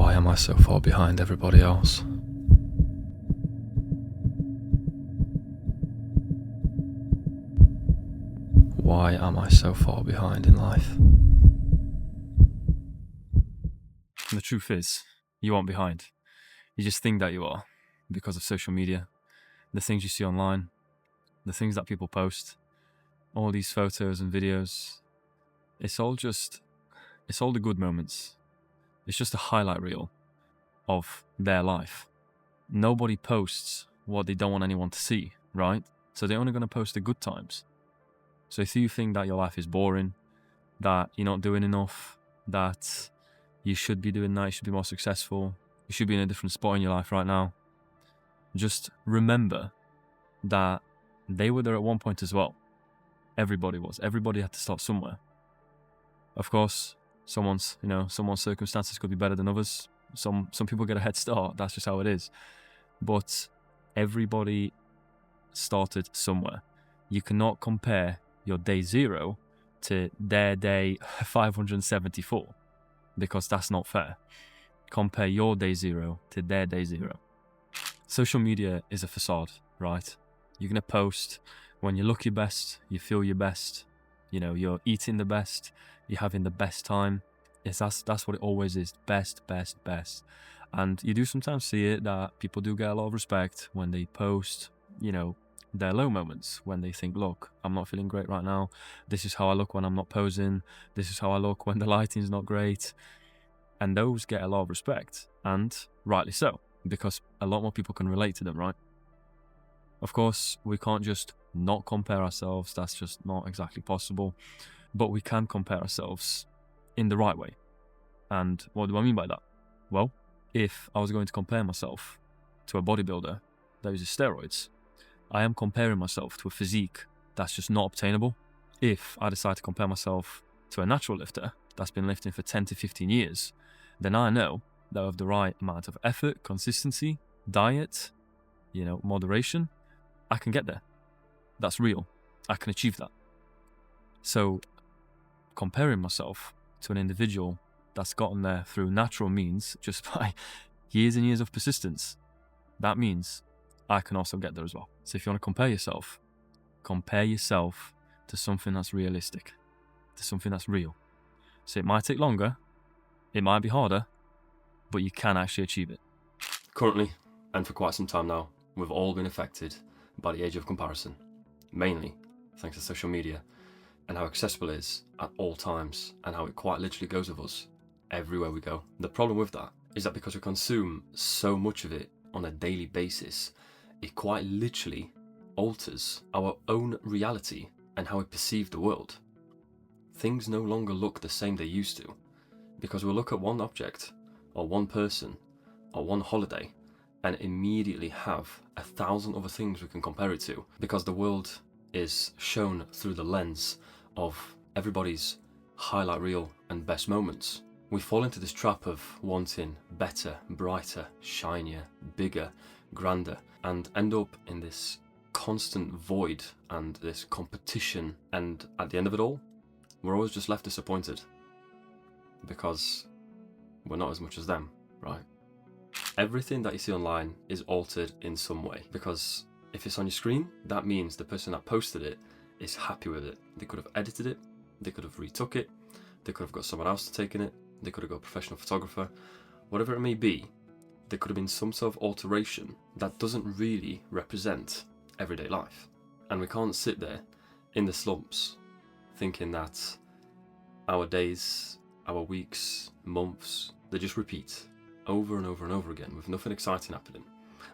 Why am I so far behind everybody else? Why am I so far behind in life? The truth is, you aren't behind. You just think that you are because of social media, the things you see online, the things that people post, all these photos and videos. It's all the good moments. It's just a highlight reel of their life. Nobody posts what they don't want anyone to see, right? So they're only going to post the good times. So if you think that your life is boring, that you're not doing enough, that you should be doing that, you should be more successful, you should be in a different spot in your life right now, just remember that they were there at one point as well. Everybody was. Everybody had to start somewhere. Of course, someone's circumstances could be better than others. Some people get a head start. That's just how it is. But everybody started somewhere. You cannot compare your day 0 to their day 574 because that's not fair. Compare your day 0 to their day 0. Social media is a facade, right? You're going to post when you look your best, you feel your best, you're eating the best, you're having the best time. Yes, that's what it always is. Best. And you do sometimes see it that people do get a lot of respect when they post, their low moments, when they think, look, I'm not feeling great right now. This is how I look when I'm not posing. This is how I look when the lighting's not great. And those get a lot of respect, and rightly so, because a lot more people can relate to them, right? Of course, we can't just not compare ourselves. That's just not exactly possible. But we can compare ourselves in the right way. And what do I mean by that? Well, if I was going to compare myself to a bodybuilder that uses steroids, I am comparing myself to a physique that's just not obtainable. If I decide to compare myself to a natural lifter that's been lifting for 10 to 15 years, then I know that with the right amount of effort, consistency, diet, moderation, I can get there. That's real. I can achieve that. So comparing myself to an individual that's gotten there through natural means, just by years and years of persistence, that means I can also get there as well. So if you want to compare yourself to something that's realistic, to something that's real. So it might take longer, it might be harder, but you can actually achieve it. Currently, and for quite some time now, we've all been affected by the age of comparison, mainly thanks to social media and how accessible it is at all times and how it quite literally goes with us everywhere we go. The problem with that is that because we consume so much of it on a daily basis, it quite literally alters our own reality and how we perceive the world. Things no longer look the same they used to, because we'll look at one object or one person or one holiday and immediately have 1,000 other things we can compare it to, because the world is shown through the lens of everybody's highlight reel and best moments. We fall into this trap of wanting better, brighter, shinier, bigger, grander, and end up in this constant void and this competition, and at the end of it all, we're always just left disappointed because we're not as much as them, right? Everything that you see online is altered in some way, because if it's on your screen, that means the person that posted it is happy with it. They could have edited it, they could have retook it, they could have got someone else to take in it, they could have got a professional photographer, whatever it may be. There could have been some sort of alteration that doesn't really represent everyday life. And we can't sit there in the slumps thinking that our days, our weeks, months, they just repeat over and over and over again with nothing exciting happening.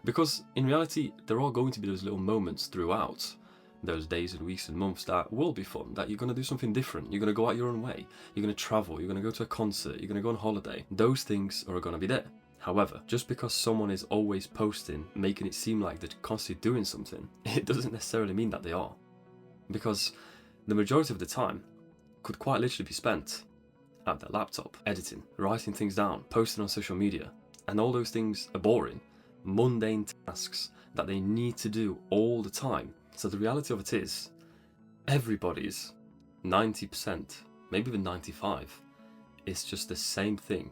Because in reality, there are going to be those little moments throughout those days and weeks and months that will be fun, that you're going to do something different, you're going to go out your own way, you're going to travel, you're going to go to a concert, you're going to go on holiday. Those things are going to be there. However, just because someone is always posting, making it seem like they're constantly doing something, it doesn't necessarily mean that they are. Because the majority of the time could quite literally be spent at their laptop, editing, writing things down, posting on social media. And all those things are boring, mundane tasks that they need to do all the time. So the reality of it is, everybody's 90%, maybe even 95%, is just the same thing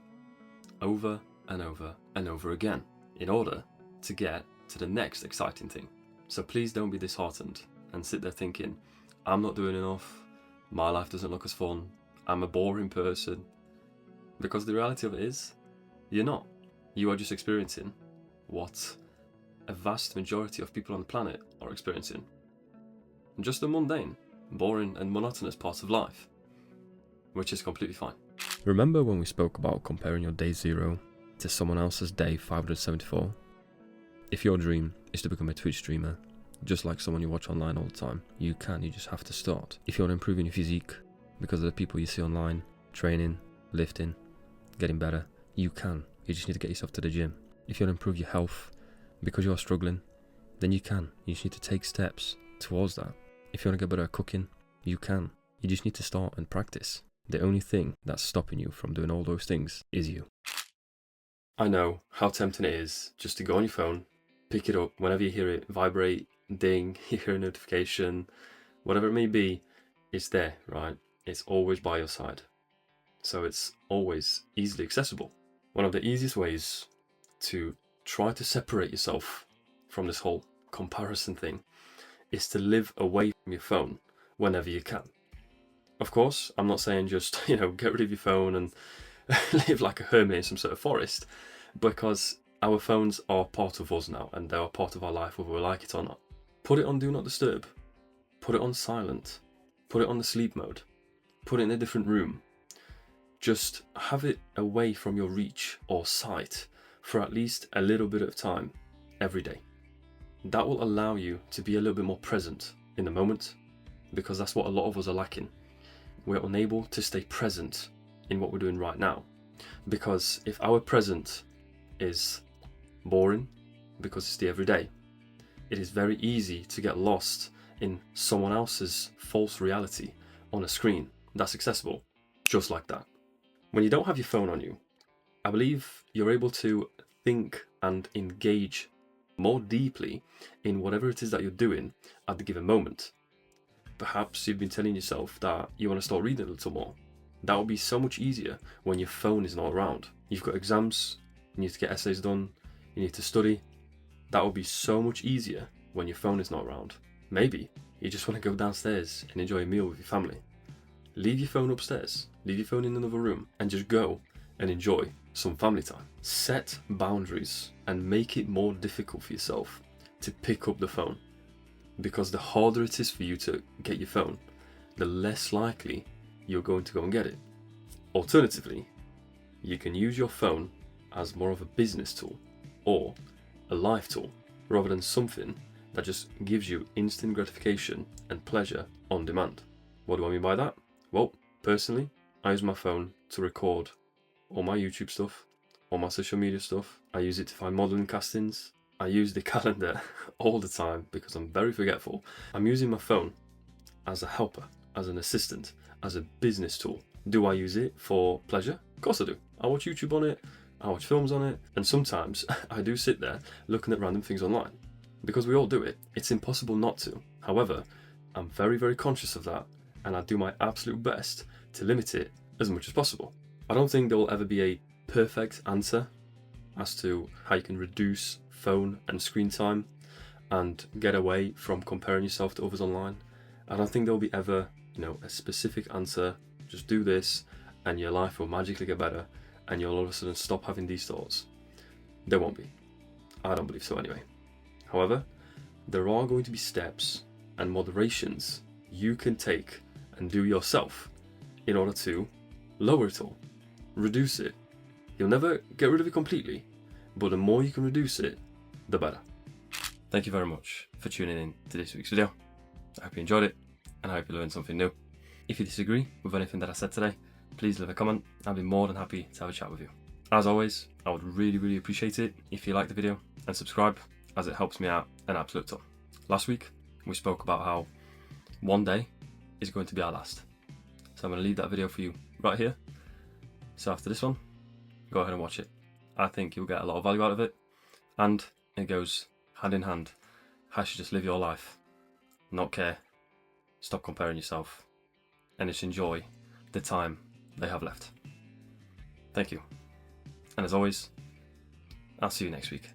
over and over and over again in order to get to the next exciting thing. So please don't be disheartened and sit there thinking, I'm not doing enough, my life doesn't look as fun, I'm a boring person. Because the reality of it is, you're not. You are just experiencing what a vast majority of people on the planet are experiencing. Just the mundane, boring and monotonous parts of life, which is completely fine. Remember when we spoke about comparing your day 0 to someone else's day 574? If your dream is to become a Twitch streamer, just like someone you watch online all the time, you just have to start. If you want to improve in your physique, because of the people you see online, training, lifting, getting better, you just need to get yourself to the gym. If you want to improve your health, because you're struggling, then you just need to take steps towards that. If you want to get better at cooking, you just need to start and practice. The only thing that's stopping you from doing all those things is you. I know how tempting it is just to go on your phone, pick it up whenever you hear it vibrate, ding, you hear a notification, whatever it may be, it's there, right? It's always by your side. So it's always easily accessible. One of the easiest ways to try to separate yourself from this whole comparison thing is to live away from your phone whenever you can. Of course, I'm not saying just, get rid of your phone and live like a hermit in some sort of forest, because our phones are part of us now and they are part of our life whether we like it or not. Put it on Do Not Disturb, put it on silent, put it on the sleep mode, put it in a different room. Just have it away from your reach or sight for at least a little bit of time every day. That will allow you to be a little bit more present in the moment, because that's what a lot of us are lacking. We're unable to stay present in what we're doing right now, because if our present is boring because it's the everyday, it is very easy to get lost in someone else's false reality on a screen that's accessible just like that. When you don't have your phone on you, I believe you're able to think and engage more deeply in whatever it is that you're doing at the given moment. Perhaps you've been telling yourself that you want to start reading a little more. That will be so much easier when your phone is not around. You've got exams, you need to get essays done, you need to study. That will be so much easier when your phone is not around. Maybe you just want to go downstairs and enjoy a meal with your family. Leave your phone upstairs, leave your phone in another room, and just go and enjoy some family time. Set boundaries and make it more difficult for yourself to pick up the phone, because the harder it is for you to get your phone, the less likely you're going to go and get it. Alternatively, you can use your phone as more of a business tool or a life tool, rather than something that just gives you instant gratification and pleasure on demand. What do I mean by that? Well, personally, I use my phone to record all my YouTube stuff, all my social media stuff. I use it to find modeling castings. I use the calendar all the time because I'm very forgetful. I'm using my phone as a helper, as an assistant, as a business tool. Do I use it for pleasure? Of course I do. I watch YouTube on it, I watch films on it, and sometimes I do sit there looking at random things online, because we all do it. It's impossible not to. However, I'm very, very conscious of that, and I do my absolute best to limit it as much as possible. I don't think there will ever be a perfect answer as to how you can reduce phone and screen time and get away from comparing yourself to others online. I don't think there will be ever, a specific answer. Just do this and your life will magically get better and you'll all of a sudden stop having these thoughts. There won't be. I don't believe so anyway. However, there are going to be steps and moderations you can take and do yourself in order to lower it all, reduce it. You'll never get rid of it completely, but the more you can reduce it, the better. Thank you very much for tuning in to this week's video. I hope you enjoyed it and I hope you learned something new. If you disagree with anything that I said today, please leave a comment. I'll be more than happy to have a chat with you. As always, I would really, really appreciate it if you like the video and subscribe, as it helps me out an absolute ton. Last week, we spoke about how one day is going to be our last. So I'm going to leave that video for you right here. So after this one, go ahead and watch it. I think you'll get a lot of value out of it. And it goes hand in hand. How you just live your life, not care, stop comparing yourself, and just enjoy the time they have left. Thank you. And as always, I'll see you next week.